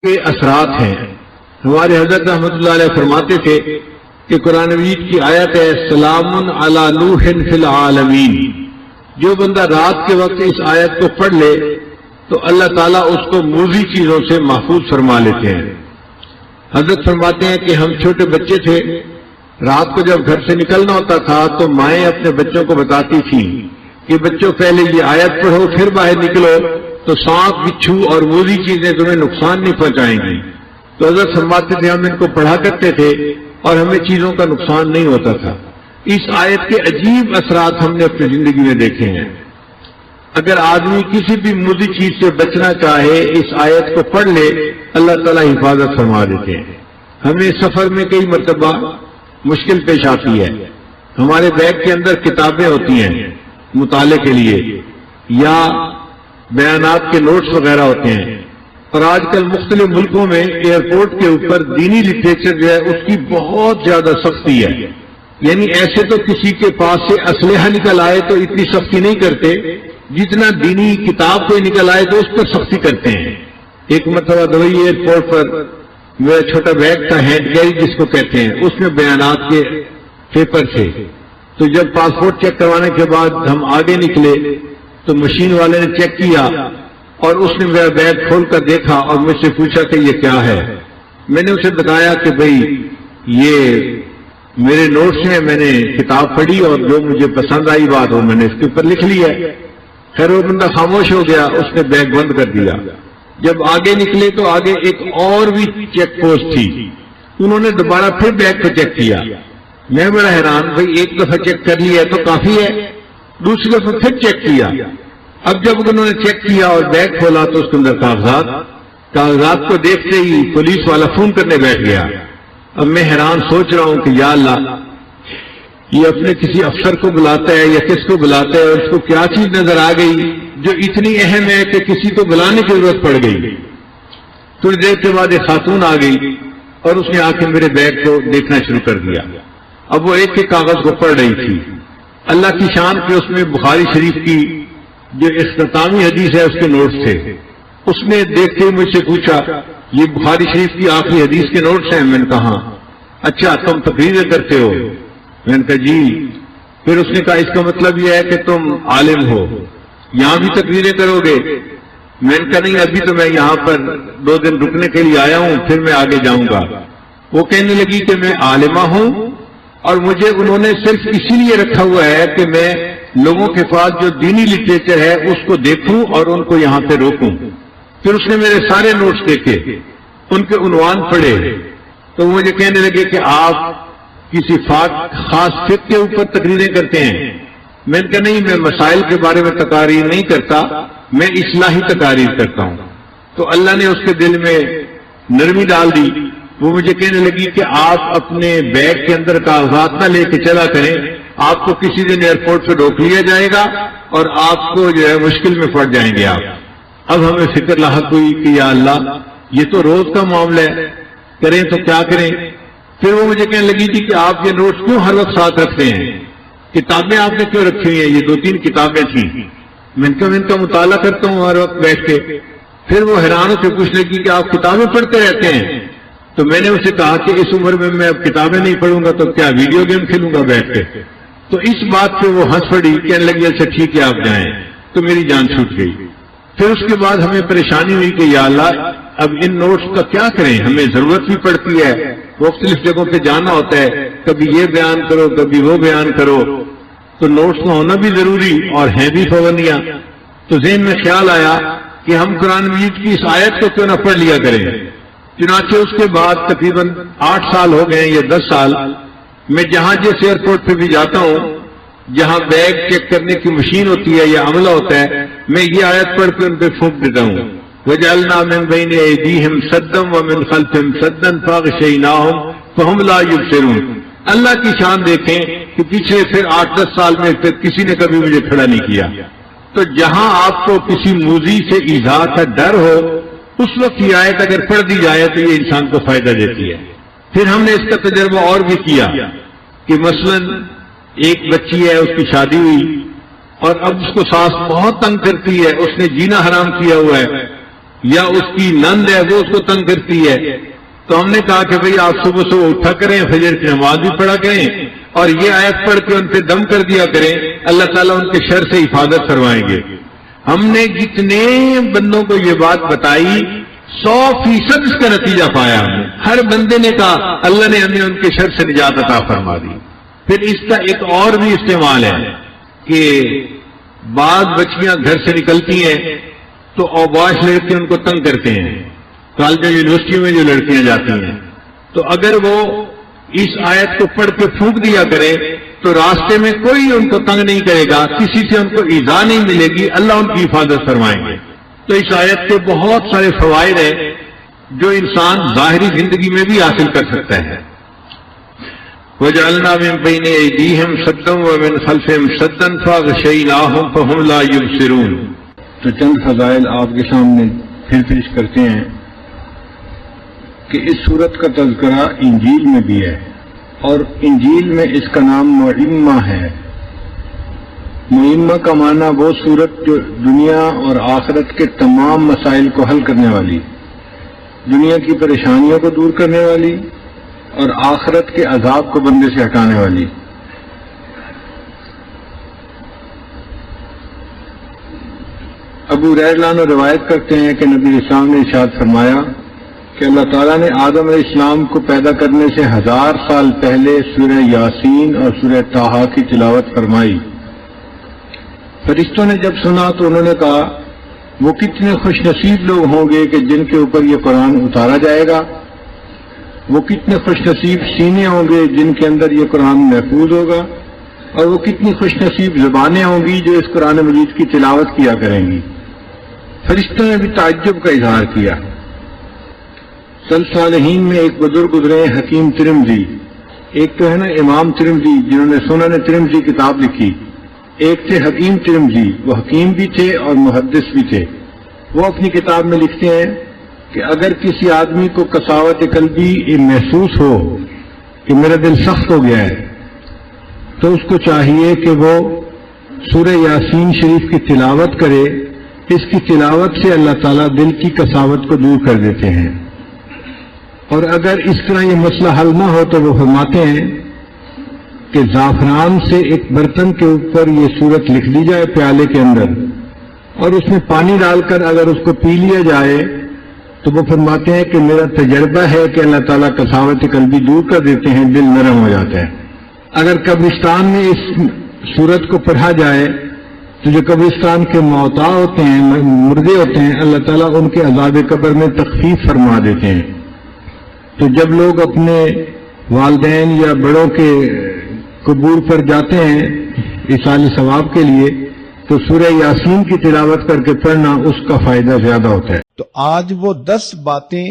کے اثرات ہیں۔ ہمارے حضرت رحمۃ اللہ علیہ فرماتے تھے کہ قرآن مجید کی آیت ہے سلام علی نوح فی العالمین، جو بندہ رات کے وقت اس آیت کو پڑھ لے تو اللہ تعالیٰ اس کو موذی چیزوں سے محفوظ فرما لیتے ہیں۔ حضرت فرماتے ہیں کہ ہم چھوٹے بچے تھے، رات کو جب گھر سے نکلنا ہوتا تھا تو مائیں اپنے بچوں کو بتاتی تھیں کہ بچوں پہلے یہ آیت پڑھو پھر باہر نکلو تو سانپ بچھو اور موذی چیزیں تمہیں نقصان نہیں پہنچائیں گی۔ تو حضرت فرماتے تھے ہم ان کو پڑھا کرتے تھے اور ہمیں چیزوں کا نقصان نہیں ہوتا تھا۔ اس آیت کے عجیب اثرات ہم نے اپنی زندگی میں دیکھے ہیں۔ اگر آدمی کسی بھی موذی چیز سے بچنا چاہے اس آیت کو پڑھ لے اللہ تعالیٰ حفاظت فرما دیتے ہیں۔ ہمیں سفر میں کئی مرتبہ مشکل پیش آتی ہے، ہمارے بیگ کے اندر کتابیں ہوتی ہیں مطالعے کے لیے یا بیانات کے نوٹس وغیرہ ہوتے ہیں، اور آج کل مختلف ملکوں میں ایئرپورٹ کے اوپر دینی لٹریچر جو ہے اس کی بہت زیادہ سختی ہے، یعنی ایسے تو کسی کے پاس سے اسلحہ نکل آئے تو اتنی سختی نہیں کرتے جتنا دینی کتاب کوئی نکل آئے تو اس پر سختی کرتے ہیں۔ ایک مرتبہ دبئی ایئرپورٹ پر میرا چھوٹا بیگ تھا، ہینڈ کیری جس کو کہتے ہیں، اس میں بیانات کے پیپر تھے، تو جب پاسپورٹ چیک کروانے کے بعد ہم آگے نکلے تو مشین والے نے چیک کیا اور اس نے میرا بیگ کھول کر دیکھا اور مجھ سے پوچھا کہ یہ کیا ہے۔ میں نے اسے بتایا کہ بھئی یہ میرے نوٹس ہیں، میں نے کتاب پڑھی اور جو مجھے پسند آئی بات وہ میں نے اس کے اوپر لکھ لی ہے۔ خیر وہ بندہ خاموش ہو گیا، اس نے بیگ بند کر دیا۔ جب آگے نکلے تو آگے ایک اور بھی چیک پوسٹ تھی، انہوں نے دوبارہ پھر بیگ کو چیک کیا۔ میں بڑا حیران، بھئی ایک دفعہ چیک کر لیا تو کافی ہے، دوسری دفعہ پھر چیک کیا۔ اب جب انہوں نے چیک کیا اور بیگ کھولا تو اس کے اندر کاغذات کو دیکھتے ہی پولیس والا فون کرنے بیٹھ گیا۔ اب میں حیران سوچ رہا ہوں کہ یا اللہ، یہ اپنے کسی افسر کو بلاتا ہے یا کس کو بلاتا ہے اور اس کو کیا چیز نظر آ گئی جو اتنی اہم ہے کہ کسی کو بلانے کی ضرورت پڑ گئی۔ تھوڑی دیر کے بعد ایک خاتون آ گئی اور اس نے آ کے میرے بیگ کو دیکھنا شروع کر دیا۔ اب وہ ایک ایک کاغذ کو پڑھ رہی تھی۔ اللہ کی شان کے اس میں بخاری شریف کی جو اختتامی حدیث ہے اس کے نوٹس تھے۔ اس نے دیکھتے ہی مجھ سے پوچھا یہ بخاری شریف کی آخری حدیث کے نوٹس ہیں؟ میں نے کہا اچھا تم تقریریں کرتے ہو؟ میں نے کہا جی۔ پھر اس نے کہا اس کا مطلب یہ ہے کہ تم عالم ہو، یہاں بھی تقریریں کرو گے؟ میں نے کہا نہیں، ابھی تو میں یہاں پر 2 دن رکنے کے لیے آیا ہوں، پھر میں آگے جاؤں گا۔ وہ کہنے لگی کہ میں عالمہ ہوں اور مجھے انہوں نے صرف اسی لیے رکھا ہوا ہے کہ میں لوگوں کے پاس جو دینی لٹریچر ہے اس کو دیکھوں اور ان کو یہاں پہ روکوں۔ پھر اس نے میرے سارے نوٹس دیکھے، ان کے عنوان پڑھے، تو وہ مجھے کہنے لگے کہ آپ کسی خاص فقہ کے اوپر تقریریں کرتے ہیں؟ میں نے کہا نہیں، میں مسائل کے بارے میں تقاریر نہیں کرتا، میں اصلاحی تقاریر کرتا ہوں۔ تو اللہ نے اس کے دل میں نرمی ڈال دی۔ وہ مجھے کہنے لگی کہ آپ اپنے بیگ کے اندر کاغذات نہ لے کے چلا کریں، آپ کو کسی دن ایئرپورٹ سے روک لیا جائے گا اور آپ کو جو ہے مشکل میں پڑ جائیں گے آپ۔ اب ہمیں فکر لاحق ہوئی کہ یا اللہ یہ تو روز کا معاملہ ہے، کریں تو کیا کریں؟ پھر وہ مجھے کہنے لگی تھی کہ آپ یہ نوٹس کیوں ہر وقت ساتھ رکھتے ہیں؟ کتابیں آپ نے کیوں رکھی ہوئی ہیں؟ یہ 2-3 کتابیں تھیں۔ میں ان کا مطالعہ کرتا ہوں ہر وقت بیٹھ کے۔ پھر وہ حیرانوں سے پوچھنے لگی کہ آپ کتابیں پڑھتے رہتے ہیں؟ تو میں نے اسے کہا کہ اس عمر میں میں اب کتابیں نہیں پڑھوں گا تو کیا ویڈیو گیم کھیلوں گا بیٹھ کے؟ تو اس بات پہ وہ ہنس پڑی، کہنے لگی اچھا ٹھیک ہے آپ جائیں۔ تو میری جان چھوٹ گئی۔ پھر اس کے بعد ہمیں پریشانی ہوئی کہ یا اللہ اب ان نوٹس کا کیا کریں، ہمیں ضرورت بھی پڑتی ہے، مختلف جگہوں پہ جانا ہوتا ہے، کبھی یہ بیان کرو کبھی وہ بیان کرو، تو نوٹس کا ہونا بھی ضروری اور ہیں بھی پابندیاں۔ تو ذہن میں خیال آیا کہ ہم قرآن مجید کی اس آیت کو کیوں نہ پڑھ لیا کریں۔ چنانچہ اس کے بعد تقریباً 8 سال ہو گئے یا 10 سال، میں جہاں جس ایئرپورٹ پہ بھی جاتا ہوں جہاں بیگ چیک کرنے کی مشین ہوتی ہے یا عملہ ہوتا ہے، میں یہ آیت پڑھ کے ان پہ پھونک دیتا ہوں، وَجَعَلْنَا مِن بَيْنِ أَيْدِيهِمْ سَدًّا وَمِنْ خَلْفِهِمْ سَدًّا فَأَغْشَيْنَاهُمْ فَهُمْ لَا يُبْصِرُونَ۔ اللہ کی شان دیکھیں کہ پیچھے پھر 8-10 سال میں پھر کسی نے کبھی مجھے کھڑا نہیں کیا۔ تو جہاں آپ کو کسی موذی سے ایذا کا ڈر ہو اس وقت یہ آیت اگر پڑھ دی جائے تو یہ انسان کو فائدہ دیتی ہے۔ پھر ہم نے اس کا تجربہ اور بھی کیا کہ مثلاً ایک بچی ہے، اس کی شادی ہوئی اور اب اس کو ساس بہت تنگ کرتی ہے، اس نے جینا حرام کیا ہوا ہے یا اس کی نند ہے وہ اس کو تنگ کرتی ہے، تو ہم نے کہا کہ بھئی آپ صبح صبح اٹھا کریں، فجر کی نماز بھی پڑھا کریں اور یہ آیت پڑھ کے ان پہ دم کر دیا کریں، اللہ تعالیٰ ان کے شر سے حفاظت فرمائیں گے۔ ہم نے جتنے بندوں کو یہ بات بتائی 100% اس کا نتیجہ پایا، ہر بندے نے کہا اللہ نے ہمیں ان کے شر سے نجات عطا فرما دی۔ پھر اس کا ایک اور بھی استعمال ہے کہ بعض بچیاں گھر سے نکلتی ہیں تو اوباش لڑکے ان کو تنگ کرتے ہیں، کالجوں یونیورسٹیوں میں جو لڑکیاں جاتی ہیں، تو اگر وہ اس آیت کو پڑھ کے پھونک دیا کرے تو راستے میں کوئی ان کو تنگ نہیں کرے گا، کسی سے ان کو ایذا نہیں ملے گی، اللہ ان کی حفاظت فرمائیں گے۔ تو اس آیت کے بہت سارے فوائد ہیں جو انسان ظاہری زندگی میں بھی حاصل کر سکتا ہے۔ وَجَعَلْنَا مِن بَيْنِ أَيْدِيهِمْ سَدًّا وَمِنْ خَلْفِهِمْ سَدًّا فَأَغْشَيْنَاهُمْ فَهُمْ لَا يُبْصِرُونَ۔ تو چند فضائل آپ کے سامنے پھر پیش کرتے ہیں کہ اس سورت کا تذکرہ انجیل میں بھی ہے، اور انجیل میں اس کا نام معمہ ہے۔ معمہ کا معنی وہ سورت جو دنیا اور آخرت کے تمام مسائل کو حل کرنے والی، دنیا کی پریشانیوں کو دور کرنے والی اور آخرت کے عذاب کو بندے سے ہٹانے والی۔ ابو ہریرہ عنہ روایت کرتے ہیں کہ نبی اسلام نے ارشاد فرمایا کہ اللہ تعالیٰ نے آدم علیہ السلام کو پیدا کرنے سے 1000 سال پہلے سورہ یاسین اور سورہ طٰہٰ کی تلاوت فرمائی۔ فرشتوں نے جب سنا تو انہوں نے کہا وہ کتنے خوش نصیب لوگ ہوں گے کہ جن کے اوپر یہ قرآن اتارا جائے گا، وہ کتنے خوش نصیب سینے ہوں گے جن کے اندر یہ قرآن محفوظ ہوگا، اور وہ کتنی خوش نصیب زبانیں ہوں گی جو اس قرآن مجید کی تلاوت کیا کریں گی۔ فرشتوں نے بھی تعجب کا اظہار کیا۔ صالحین میں ایک بزرگ گزرے حکیم ترمذی، ایک تو ہے نا امام ترمذی جنہوں نے سنن ترمذی کتاب لکھی، ایک تھے حکیم ترمذی، وہ حکیم بھی تھے اور محدث بھی تھے۔ وہ اپنی کتاب میں لکھتے ہیں کہ اگر کسی آدمی کو قساوت قلبی محسوس ہو کہ میرا دل سخت ہو گیا ہے تو اس کو چاہیے کہ وہ سورہ یاسین شریف کی تلاوت کرے، اس کی تلاوت سے اللہ تعالیٰ دل کی قساوت کو دور کر دیتے ہیں۔ اور اگر اس طرح یہ مسئلہ حل نہ ہو تو وہ فرماتے ہیں کہ زعفران سے ایک برتن کے اوپر یہ سورت لکھ دی جائے پیالے کے اندر، اور اس میں پانی ڈال کر اگر اس کو پی لیا جائے تو وہ فرماتے ہیں کہ میرا تجربہ ہے کہ اللہ تعالیٰ قساوت قلبی دور کر دیتے ہیں، دل نرم ہو جاتا ہے۔ اگر قبرستان میں اس سورت کو پڑھا جائے تو جو قبرستان کے موتا ہوتے ہیں، مردے ہوتے ہیں، اللہ تعالیٰ ان کے عذاب قبر میں تخفیف فرما دیتے ہیں۔ تو جب لوگ اپنے والدین یا بڑوں کے قبور پر جاتے ہیں ایصال ثواب کے لیے تو سورہ یاسین کی تلاوت کر کے پڑھنا اس کا فائدہ زیادہ ہوتا ہے۔ تو آج وہ 10 باتیں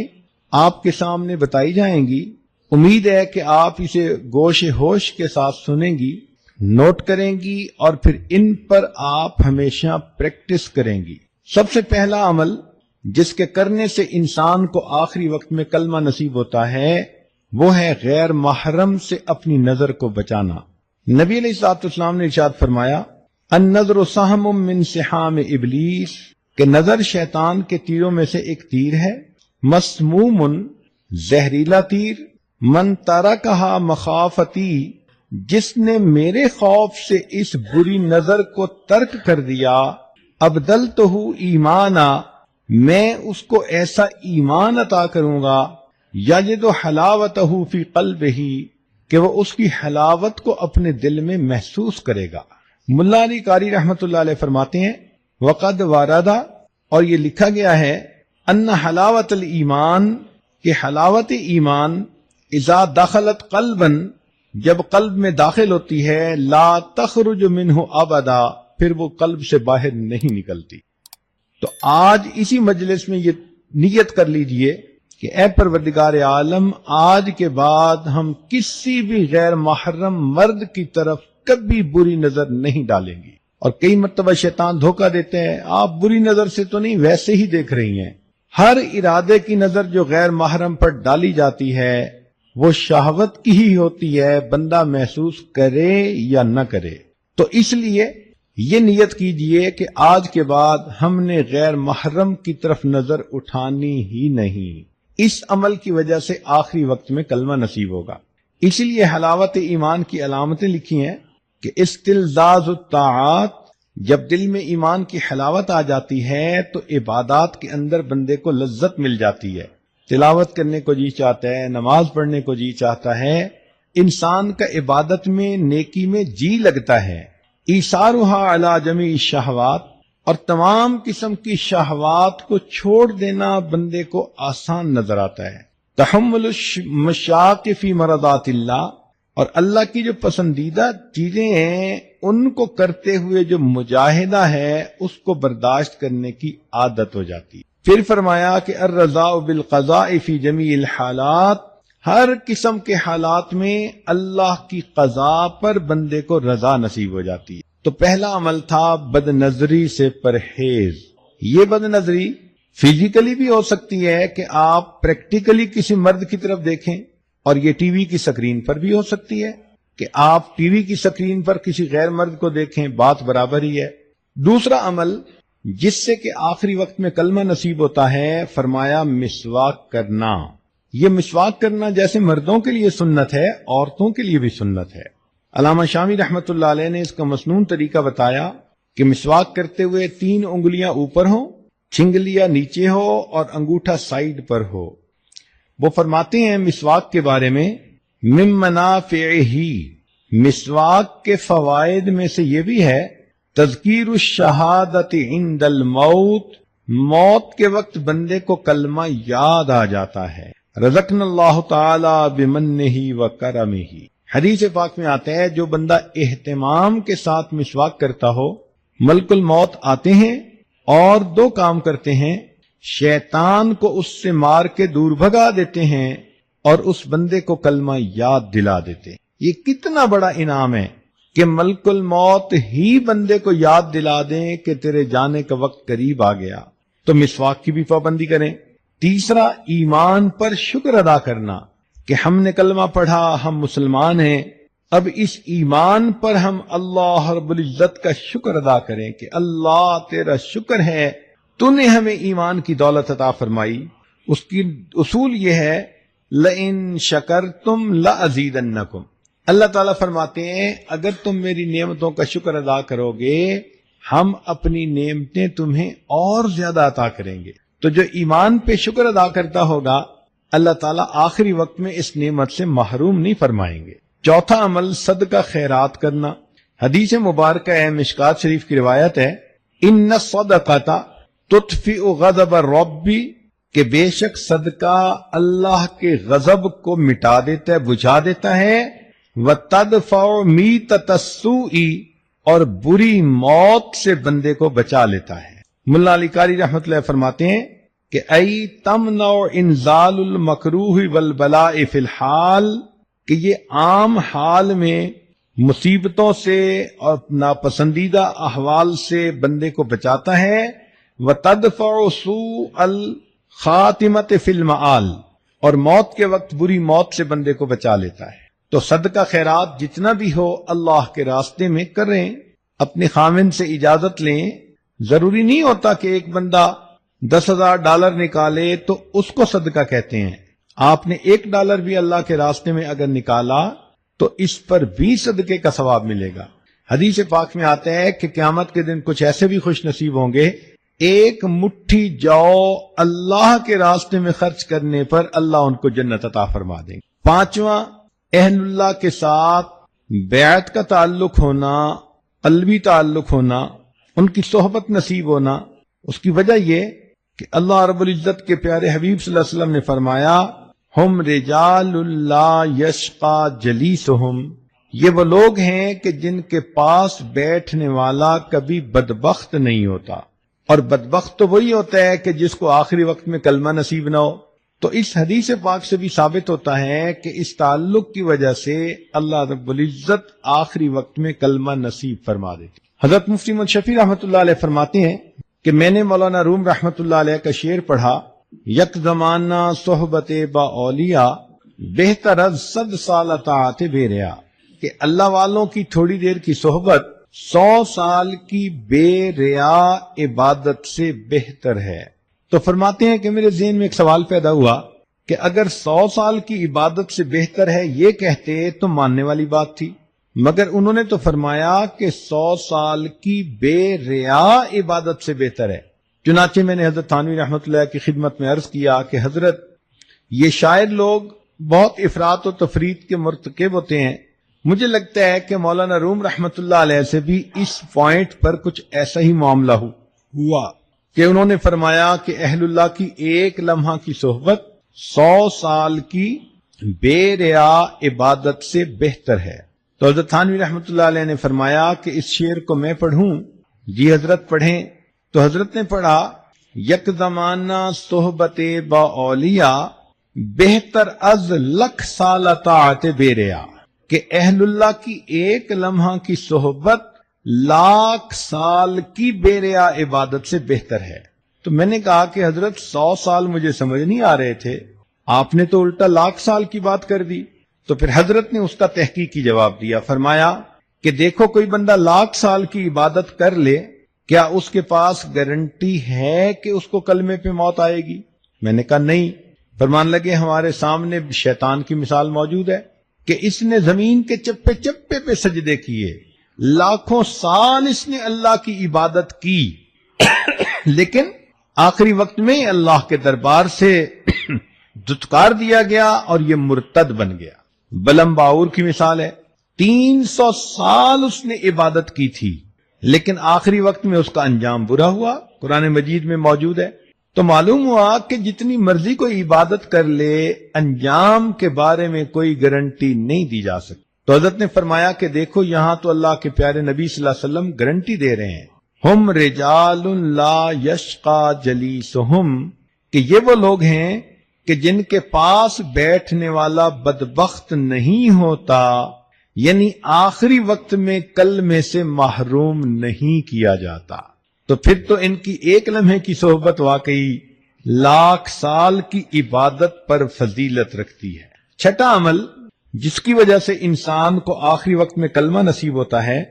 آپ کے سامنے بتائی جائیں گی، امید ہے کہ آپ اسے گوش ہوش کے ساتھ سنیں گی، نوٹ کریں گی اور پھر ان پر آپ ہمیشہ پریکٹس کریں گی۔ سب سے پہلا عمل جس کے کرنے سے انسان کو آخری وقت میں کلمہ نصیب ہوتا ہے وہ ہے غیر محرم سے اپنی نظر کو بچانا۔ نبی علیہ الصلوۃ والسلام نے ارشاد فرمایا النظر سہم من سہام ابلیس، کہ نظر شیطان کے تیروں میں سے ایک تیر ہے، مسموم زہریلا تیر، من ترکہا مخافتی، جس نے میرے خوف سے اس بری نظر کو ترک کر دیا، ابدلتہ ایمانا، میں اس کو ایسا ایمان عطا کروں گا، یجد حلاوتہ فی قلبہ، کہ وہ اس کی حلاوت کو اپنے دل میں محسوس کرے گا۔ ملا علی قاری رحمۃ اللہ علیہ فرماتے ہیں وقد واردہ، اور یہ لکھا گیا ہے ان حلاوت الایمان، کہ حلاوت ایمان اذا دخلت قلبا، جب قلب میں داخل ہوتی ہے، لا تخرج منہ ابدا، پھر وہ قلب سے باہر نہیں نکلتی۔ تو آج اسی مجلس میں یہ نیت کر لیجئے کہ اے پروردگار عالم، آج کے بعد ہم کسی بھی غیر محرم مرد کی طرف کبھی بری نظر نہیں ڈالیں گی۔ اور کئی مرتبہ شیطان دھوکہ دیتے ہیں، آپ بری نظر سے تو نہیں، ویسے ہی دیکھ رہی ہیں۔ ہر ارادے کی نظر جو غیر محرم پر ڈالی جاتی ہے وہ شہوت کی ہی ہوتی ہے، بندہ محسوس کرے یا نہ کرے۔ تو اس لیے یہ نیت کیجئے کہ آج کے بعد ہم نے غیر محرم کی طرف نظر اٹھانی ہی نہیں. اس عمل کی وجہ سے آخری وقت میں کلمہ نصیب ہوگا. اسی لیے حلاوت ایمان کی علامتیں لکھی ہیں کہ استلذاذ الطاعات، جب دل میں ایمان کی حلاوت آ جاتی ہے تو عبادات کے اندر بندے کو لذت مل جاتی ہے. تلاوت کرنے کو جی چاہتا ہے، نماز پڑھنے کو جی چاہتا ہے، انسان کا عبادت میں نیکی میں جی لگتا ہے. ایثارها علی جمیع الشہوات، اور تمام قسم کی شہوات کو چھوڑ دینا بندے کو آسان نظر آتا ہے. تحمل المشاق فی مرضات اللہ، اور اللہ کی جو پسندیدہ چیزیں ہیں ان کو کرتے ہوئے جو مجاہدہ ہے اس کو برداشت کرنے کی عادت ہو جاتی ہے. پھر فرمایا کہ الرضا بالقضاء فی جمیع الحالات، ہر قسم کے حالات میں اللہ کی قضاء پر بندے کو رضا نصیب ہو جاتی ہے. تو پہلا عمل تھا بد نظری سے پرہیز. یہ بد نظری فزیکلی بھی ہو سکتی ہے کہ آپ پریکٹیکلی کسی مرد کی طرف دیکھیں، اور یہ ٹی وی کی سکرین پر بھی ہو سکتی ہے کہ آپ ٹی وی کی سکرین پر کسی غیر مرد کو دیکھیں، بات برابر ہی ہے. دوسرا عمل جس سے کہ آخری وقت میں کلمہ نصیب ہوتا ہے، فرمایا مسواک کرنا. یہ مسواک کرنا جیسے مردوں کے لیے سنت ہے، عورتوں کے لیے بھی سنت ہے. علامہ شامی رحمت اللہ علیہ نے اس کا مسنون طریقہ بتایا کہ مسواک کرتے ہوئے 3 انگلیاں اوپر ہوں، چھنگلیاں نیچے ہو اور انگوٹھا سائیڈ پر ہو. وہ فرماتے ہیں مسواک کے بارے میں، من منافعہ، مسواک کے فوائد میں سے یہ بھی ہے تذکیر الشہادت عند الموت، موت کے وقت بندے کو کلمہ یاد آ جاتا ہے. رزقنا اللہ تعالی بمنہ وکرمہ، حدیث پاک میں آتا ہے جو بندہ اہتمام کے ساتھ مسواک کرتا ہو، ملک الموت آتے ہیں اور 2 کام کرتے ہیں، شیطان کو اس سے مار کے دور بھگا دیتے ہیں اور اس بندے کو کلمہ یاد دلا دیتے ہیں. یہ کتنا بڑا انعام ہے کہ ملک الموت ہی بندے کو یاد دلا دیں کہ تیرے جانے کا وقت قریب آ گیا. تو مسواک کی بھی پابندی کریں. تیسرا، ایمان پر شکر ادا کرنا کہ ہم نے کلمہ پڑھا، ہم مسلمان ہیں، اب اس ایمان پر ہم اللہ رب العزت کا شکر ادا کریں کہ اللہ تیرا شکر ہے تو نے ہمیں ایمان کی دولت عطا فرمائی. اس کی اصول یہ ہے لئن شکرتم لازیدنکم، اللہ تعالیٰ فرماتے ہیں اگر تم میری نعمتوں کا شکر ادا کرو گے ہم اپنی نعمتیں تمہیں اور زیادہ عطا کریں گے. تو جو ایمان پہ شکر ادا کرتا ہوگا اللہ تعالیٰ آخری وقت میں اس نعمت سے محروم نہیں فرمائیں گے. چوتھا عمل صدقہ خیرات کرنا. حدیث مبارکہ ہے، مشکات شریف کی روایت ہے، ان الصدقۃ تطفئ غضب الرب، کہ بے شک صدقہ اللہ کے غضب کو مٹا دیتا ہے، بجھا دیتا ہے. وتدفع میتۃ السوء، اور بری موت سے بندے کو بچا لیتا ہے. ملا علی قاری رحمۃ اللہ فرماتے ہیں کہ ای تمنع انزال المکروہ والبلاء فی الحال، کہ یہ عام حال میں مصیبتوں سے اور ناپسندیدہ احوال سے بندے کو بچاتا ہے. وتدفع سوء الخاتمۃ فی المآل، اور موت کے وقت بری موت سے بندے کو بچا لیتا ہے. تو صدقہ خیرات جتنا بھی ہو اللہ کے راستے میں کریں، اپنے خاوند سے اجازت لیں. ضروری نہیں ہوتا کہ ایک بندہ $10,000 نکالے تو اس کو صدقہ کہتے ہیں. آپ نے $1 بھی اللہ کے راستے میں اگر نکالا تو اس پر بھی صدقے کا ثواب ملے گا. حدیث پاک میں آتا ہے کہ قیامت کے دن کچھ ایسے بھی خوش نصیب ہوں گے، ایک مٹھی جو اللہ کے راستے میں خرچ کرنے پر اللہ ان کو جنت عطا فرما دیں گے. پانچواں، اہل اللہ کے ساتھ بیعت کا تعلق ہونا، قلبی تعلق ہونا، ان کی صحبت نصیب ہونا. اس کی وجہ یہ کہ اللہ رب العزت کے پیارے حبیب صلی اللہ علیہ وسلم نے فرمایا ہم رجال لا یشقى جلیسہم، یہ وہ لوگ ہیں کہ جن کے پاس بیٹھنے والا کبھی بدبخت نہیں ہوتا. اور بدبخت تو وہی ہوتا ہے کہ جس کو آخری وقت میں کلمہ نصیب نہ ہو. تو اس حدیث پاک سے بھی ثابت ہوتا ہے کہ اس تعلق کی وجہ سے اللہ رب العزت آخری وقت میں کلمہ نصیب فرما دیتی. حضرت مفتی محمد شفیع رحمۃ اللہ علیہ فرماتے ہیں کہ میں نے مولانا روم رحمۃ اللہ علیہ کا شعر پڑھا، یک زمانہ صحبت با اولیاء بہتر از 100 سال اطاعت بے ریا، کہ اللہ والوں کی تھوڑی دیر کی صحبت 100 سال کی بے ریا عبادت سے بہتر ہے۔ تو فرماتے ہیں کہ میرے ذہن میں ایک سوال پیدا ہوا کہ اگر 100 سال کی عبادت سے بہتر ہے یہ کہتے تو ماننے والی بات تھی، مگر انہوں نے تو فرمایا کہ 100 سال کی بے ریا عبادت سے بہتر ہے۔ چنانچہ میں نے حضرت تھانوی رحمۃ اللہ کی خدمت میں عرض کیا کہ حضرت یہ شاعر لوگ بہت افراط و تفریط کے مرتکب ہوتے ہیں، مجھے لگتا ہے کہ مولانا روم رحمۃ اللہ علیہ سے بھی اس پوائنٹ پر کچھ ایسا ہی معاملہ ہوا کہ انہوں نے فرمایا کہ اہل اللہ کی ایک لمحہ کی صحبت 100 سال کی بے ریا عبادت سے بہتر ہے۔ تو حضرت تھانوی رحمۃ اللہ علیہ نے فرمایا کہ اس شعر کو میں پڑھوں؟ جی حضرت پڑھیں۔ تو حضرت نے پڑھا، یک زمانہ صحبت با اولیاء بہتر از لکھ سال طاعت بے ریا، کہ اہل اللہ کی ایک لمحہ کی صحبت لاکھ سال کی بے ریا عبادت سے بہتر ہے۔ تو میں نے کہا کہ حضرت 100 سال مجھے سمجھ نہیں آ رہے تھے، آپ نے تو الٹا لاکھ سال کی بات کر دی۔ تو پھر حضرت نے اس کا تحقیقی جواب دیا، فرمایا کہ دیکھو کوئی بندہ لاکھ سال کی عبادت کر لے، کیا اس کے پاس گارنٹی ہے کہ اس کو کلمے پہ موت آئے گی؟ میں نے کہا نہیں۔ فرمان لگے ہمارے سامنے شیطان کی مثال موجود ہے کہ اس نے زمین کے چپے چپے پہ سجدے کیے، لاکھوں سال اس نے اللہ کی عبادت کی، لیکن آخری وقت میں اللہ کے دربار سے دھتکار دیا گیا اور یہ مرتد بن گیا۔ بلم باور کی مثال ہے، 300 سال اس نے عبادت کی تھی، لیکن آخری وقت میں اس کا انجام برا ہوا، قرآن مجید میں موجود ہے۔ تو معلوم ہوا کہ جتنی مرضی کوئی عبادت کر لے، انجام کے بارے میں کوئی گارنٹی نہیں دی جا سکتی۔ تو حضرت نے فرمایا کہ دیکھو یہاں تو اللہ کے پیارے نبی صلی اللہ علیہ وسلم گارنٹی دے رہے ہیں، ہم رجال لا یشقا جلیسہم، کہ یہ وہ لوگ ہیں کہ جن کے پاس بیٹھنے والا بدبخت نہیں ہوتا، یعنی آخری وقت میں کلمے سے محروم نہیں کیا جاتا۔ تو پھر تو ان کی ایک لمحے کی صحبت واقعی لاکھ سال کی عبادت پر فضیلت رکھتی ہے۔ چھٹا عمل جس کی وجہ سے انسان کو آخری وقت میں کلمہ نصیب ہوتا ہے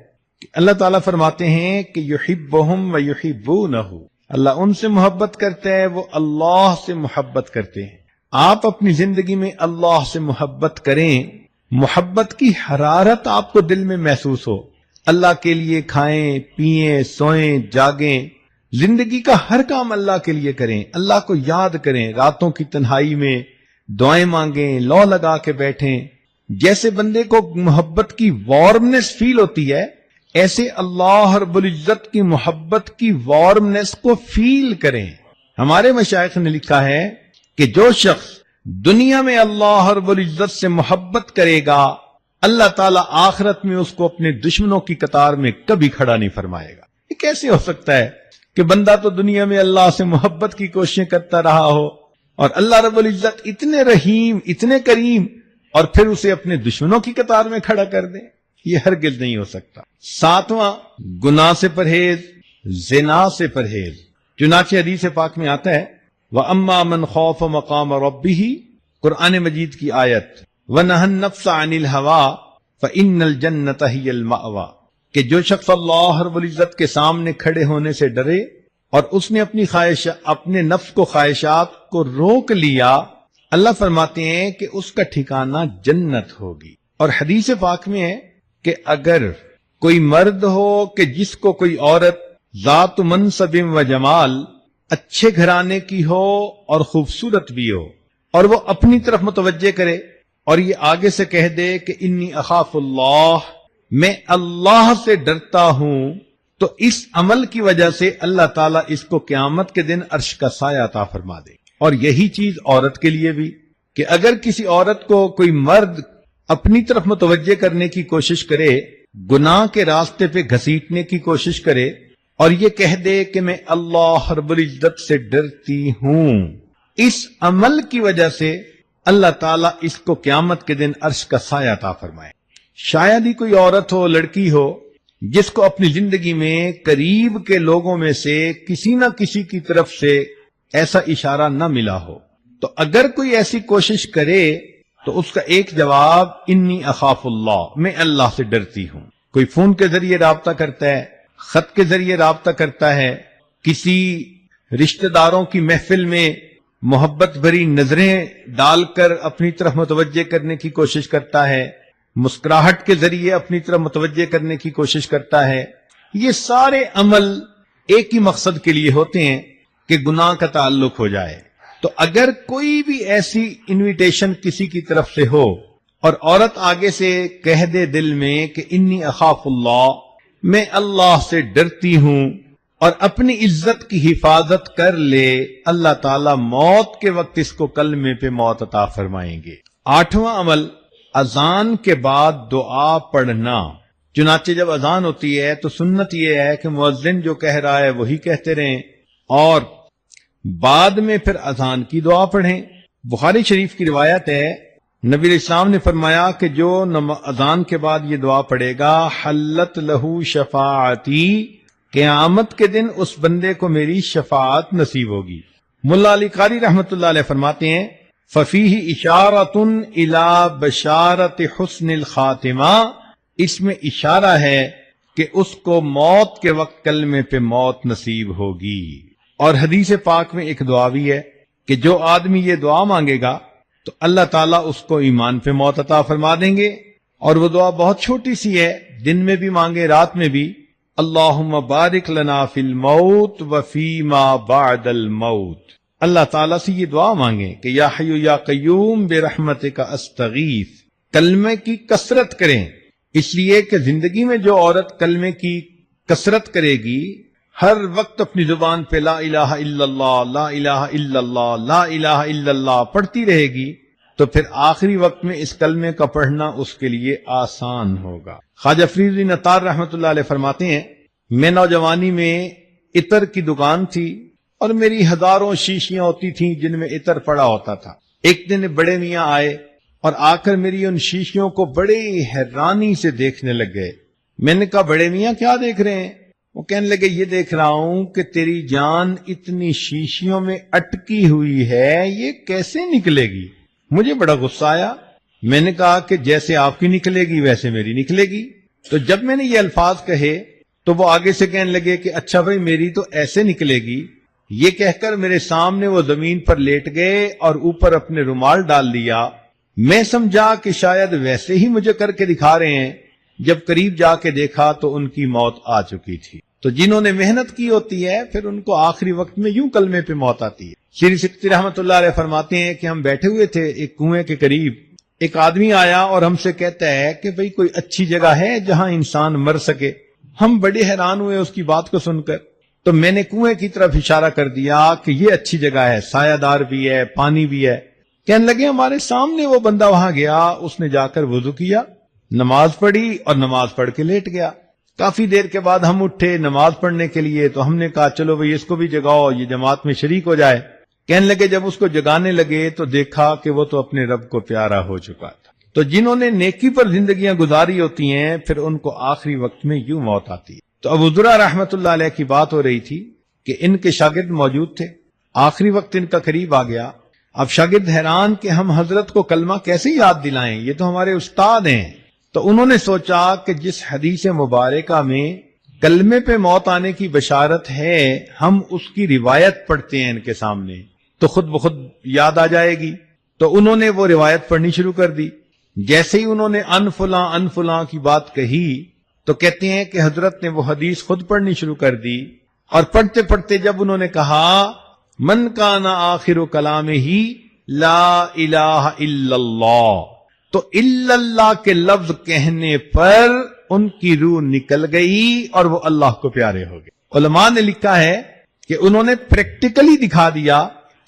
کہ اللہ تعالیٰ فرماتے ہیں کہ یحبہم و یحبونہ، اللہ ان سے محبت کرتا ہے، وہ اللہ سے محبت کرتے ہیں۔ آپ اپنی زندگی میں اللہ سے محبت کریں، محبت کی حرارت آپ کو دل میں محسوس ہو، اللہ کے لیے کھائیں پیئیں سوئیں جاگیں، زندگی کا ہر کام اللہ کے لیے کریں، اللہ کو یاد کریں، راتوں کی تنہائی میں دعائیں مانگیں، لو لگا کے بیٹھیں۔ جیسے بندے کو محبت کی وارمنس فیل ہوتی ہے، ایسے اللہ رب العزت کی محبت کی وارمنس کو فیل کریں۔ ہمارے مشائخ نے لکھا ہے کہ جو شخص دنیا میں اللہ رب العزت سے محبت کرے گا، اللہ تعالیٰ آخرت میں اس کو اپنے دشمنوں کی قطار میں کبھی کھڑا نہیں فرمائے گا۔ یہ کیسے ہو سکتا ہے کہ بندہ تو دنیا میں اللہ سے محبت کی کوششیں کرتا رہا ہو اور اللہ رب العزت اتنے رحیم اتنے کریم اور پھر اسے اپنے دشمنوں کی قطار میں کھڑا کر دے؟ یہ ہرگز نہیں ہو سکتا۔ ساتواں، گناہ سے پرہیز، زنا سے پرہیز۔ چنانچہ حدیث پاک میں آتا ہے وَأَمَّا مَنْ خَافَ مَقَامَ رَبِّهِ، قرآن مجید کی آیت، وَنَهَى النَّفْسَ عَنِ الْهَوَىٰ فَإِنَّ الْجَنَّةَ هِيَ الْمَأْوَىٰ، کہ جو شخص اللہ رب العزت کے سامنے کھڑے ہونے سے ڈرے اور اس نے اپنے نفس کو خواہشات کو روک لیا، اللہ فرماتے ہیں کہ اس کا ٹھکانہ جنت ہوگی۔ اور حدیث پاک میں ہے کہ اگر کوئی مرد ہو کہ جس کو کوئی عورت ذات منصب و جمال، اچھے گھرانے کی ہو اور خوبصورت بھی ہو، اور وہ اپنی طرف متوجہ کرے اور یہ آگے سے کہہ دے کہ انی اخاف اللہ، میں اللہ سے ڈرتا ہوں، تو اس عمل کی وجہ سے اللہ تعالیٰ اس کو قیامت کے دن عرش کا سایہ عطا فرما دے۔ اور یہی چیز عورت کے لیے بھی، کہ اگر کسی عورت کو کوئی مرد اپنی طرف متوجہ کرنے کی کوشش کرے، گناہ کے راستے پہ گھسیٹنے کی کوشش کرے اور یہ کہہ دے کہ میں اللہ رب العزت سے ڈرتی ہوں، اس عمل کی وجہ سے اللہ تعالیٰ اس کو قیامت کے دن عرش کا سایہ عطا فرمائے۔ شاید ہی کوئی عورت ہو، لڑکی ہو، جس کو اپنی زندگی میں قریب کے لوگوں میں سے کسی نہ کسی کی طرف سے ایسا اشارہ نہ ملا ہو، تو اگر کوئی ایسی کوشش کرے تو اس کا ایک جواب انی اخاف اللہ، میں اللہ سے ڈرتی ہوں۔ کوئی فون کے ذریعے رابطہ کرتا ہے، خط کے ذریعے رابطہ کرتا ہے، کسی رشتہ داروں کی محفل میں محبت بھری نظریں ڈال کر اپنی طرف متوجہ کرنے کی کوشش کرتا ہے، مسکراہٹ کے ذریعے اپنی طرف متوجہ کرنے کی کوشش کرتا ہے. یہ سارے عمل ایک ہی مقصد کے لیے ہوتے ہیں کہ گناہ کا تعلق ہو جائے. تو اگر کوئی بھی ایسی انویٹیشن کسی کی طرف سے ہو اور عورت آگے سے کہہ دے دل میں کہ انی اخاف اللہ، میں اللہ سے ڈرتی ہوں، اور اپنی عزت کی حفاظت کر لے، اللہ تعالی موت کے وقت اس کو کلمے پہ موت عطا فرمائیں گے. 8واں عمل اذان کے بعد دعا پڑھنا. چنانچہ جب اذان ہوتی ہے تو سنت یہ ہے کہ مؤذن جو کہہ رہا ہے وہی کہتے رہیں اور بعد میں پھر اذان کی دعا پڑھیں. بخاری شریف کی روایت ہے، نبی علیہ السلام نے فرمایا کہ جو اذان کے بعد یہ دعا پڑھے گا، حلت لہو شفاعتی، قیامت کے دن اس بندے کو میری شفاعت نصیب ہوگی. ملا علی قاری رحمت اللہ علیہ فرماتے ہیں، ففیہ اشارۃ الی بشارۃ حسن الخاتمہ، اس میں اشارہ ہے کہ اس کو موت کے وقت کلمے پہ موت نصیب ہوگی. اور حدیث پاک میں ایک دعا بھی ہے کہ جو آدمی یہ دعا مانگے گا تو اللہ تعالیٰ اس کو ایمان پہ موت عطا فرما دیں گے. اور وہ دعا بہت چھوٹی سی ہے، دن میں بھی مانگے رات میں بھی. اللہم بارک لنا فی الموت وفی ما بعد الموت، اللہ تعالیٰ سے یہ دعا مانگیں کہ یا حی یا قیوم برحمتک استغیث. کلمے کی کثرت کریں، اس لیے کہ زندگی میں جو عورت کلمے کی کثرت کرے گی، ہر وقت اپنی زبان پہ لا الہ الا اللہ لا الہ الا اللہ لا الہ الا اللہ پڑھتی رہے گی، تو پھر آخری وقت میں اس کلمے کا پڑھنا اس کے لیے آسان ہوگا. خواجہ فرید نطار رحمت اللہ علیہ فرماتے ہیں، میں نوجوانی میں عطر کی دکان تھی اور میری ہزاروں شیشیاں ہوتی تھیں جن میں عطر پڑا ہوتا تھا. ایک دن بڑے میاں آئے اور آ کر میری ان شیشیوں کو بڑے حیرانی سے دیکھنے لگ گئے. میں نے کہا بڑے میاں کیا دیکھ رہے ہیں؟ وہ کہنے لگے یہ دیکھ رہا ہوں کہ تیری جان اتنی شیشیوں میں اٹکی ہوئی ہے، یہ کیسے نکلے گی؟ مجھے بڑا غصہ آیا. میں نے کہا کہ جیسے آپ کی نکلے گی ویسے میری نکلے گی. تو جب میں نے یہ الفاظ کہے تو وہ آگے سے کہنے لگے کہ اچھا بھائی میری تو ایسے نکلے گی. یہ کہہ کر میرے سامنے وہ زمین پر لیٹ گئے اور اوپر اپنے رومال ڈال دیا. میں سمجھا کہ شاید ویسے ہی مجھے کر کے دکھا رہے ہیں. جب قریب جا کے دیکھا تو ان کی موت آ چکی تھی. تو جنہوں نے محنت کی ہوتی ہے پھر ان کو آخری وقت میں یوں کلمے پہ موت آتی ہے. شری سکتی رحمت اللہ علیہ فرماتے ہیں کہ ہم بیٹھے ہوئے تھے ایک کنویں کے قریب، ایک آدمی آیا اور ہم سے کہتا ہے کہ بھئی کوئی اچھی جگہ ہے جہاں انسان مر سکے. ہم بڑے حیران ہوئے اس کی بات کو سن کر. تو میں نے کنویں کی طرف اشارہ کر دیا کہ یہ اچھی جگہ ہے، سایہ دار بھی ہے، پانی بھی ہے. کہنے لگے ہمارے سامنے وہ بندہ وہاں گیا، اس نے جا کر وضو کیا، نماز پڑھی اور نماز پڑھ کے لیٹ گیا. کافی دیر کے بعد ہم اٹھے نماز پڑھنے کے لیے تو ہم نے کہا چلو بھئی اس کو بھی جگاؤ، یہ جماعت میں شریک ہو جائے. کہنے لگے جب اس کو جگانے لگے تو دیکھا کہ وہ تو اپنے رب کو پیارا ہو چکا تھا. تو جنہوں نے نیکی پر زندگیاں گزاری ہوتی ہیں پھر ان کو آخری وقت میں یوں موت آتی ہے. تو ابو ذرا رحمت اللہ علیہ کی بات ہو رہی تھی کہ ان کے شاگرد موجود تھے، آخری وقت ان کا قریب آ گیا. اب شاگرد حیران کہ ہم حضرت کو کلمہ کیسے یاد دلائیں، یہ تو ہمارے استاد ہیں. تو انہوں نے سوچا کہ جس حدیث مبارکہ میں کلمے پہ موت آنے کی بشارت ہے ہم اس کی روایت پڑھتے ہیں ان کے سامنے تو خود بخود یاد آ جائے گی. تو انہوں نے وہ روایت پڑھنی شروع کر دی. جیسے ہی انہوں نے ان فلاں کی بات کہی تو کہتے ہیں کہ حضرت نے وہ حدیث خود پڑھنی شروع کر دی. اور پڑھتے پڑھتے جب انہوں نے کہا من کان آخر کلامہ لا الہ الا اللہ، تو الا اللہ کے لفظ کہنے پر ان کی روح نکل گئی اور وہ اللہ کو پیارے ہو گئے. علماء نے لکھا ہے کہ انہوں نے پریکٹیکلی دکھا دیا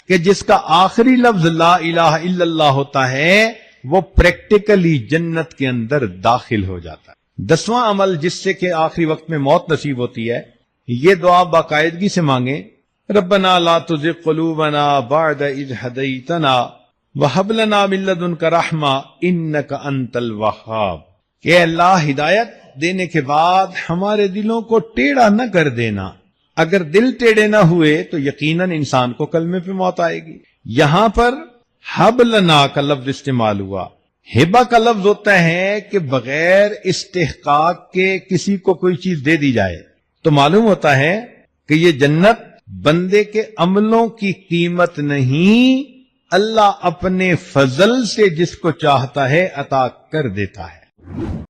کہ جس کا آخری لفظ لا الہ الا اللہ ہوتا ہے وہ پریکٹیکلی جنت کے اندر داخل ہو جاتا ہے. 10واں عمل جس سے کہ آخری وقت میں موت نصیب ہوتی ہے، یہ دعا باقاعدگی سے مانگیں، ربنا لا تزغ قلوبنا بعد اذ ہدیتنا وہب لنا من لدنک رحمہ انک انت الوہاب. کہ اللہ ہدایت دینے کے بعد ہمارے دلوں کو ٹیڑھا نہ کر دینا. اگر دل ٹیڑھے نہ ہوئے تو یقیناً انسان کو کلمے پہ موت آئے گی. یہاں پر حب لنا کا لفظ استعمال ہوا. ہبہ کا لفظ ہوتا ہے کہ بغیر استحقاق کے کسی کو کوئی چیز دے دی جائے، تو معلوم ہوتا ہے کہ یہ جنت بندے کے عملوں کی قیمت نہیں، اللہ اپنے فضل سے جس کو چاہتا ہے عطا کر دیتا ہے۔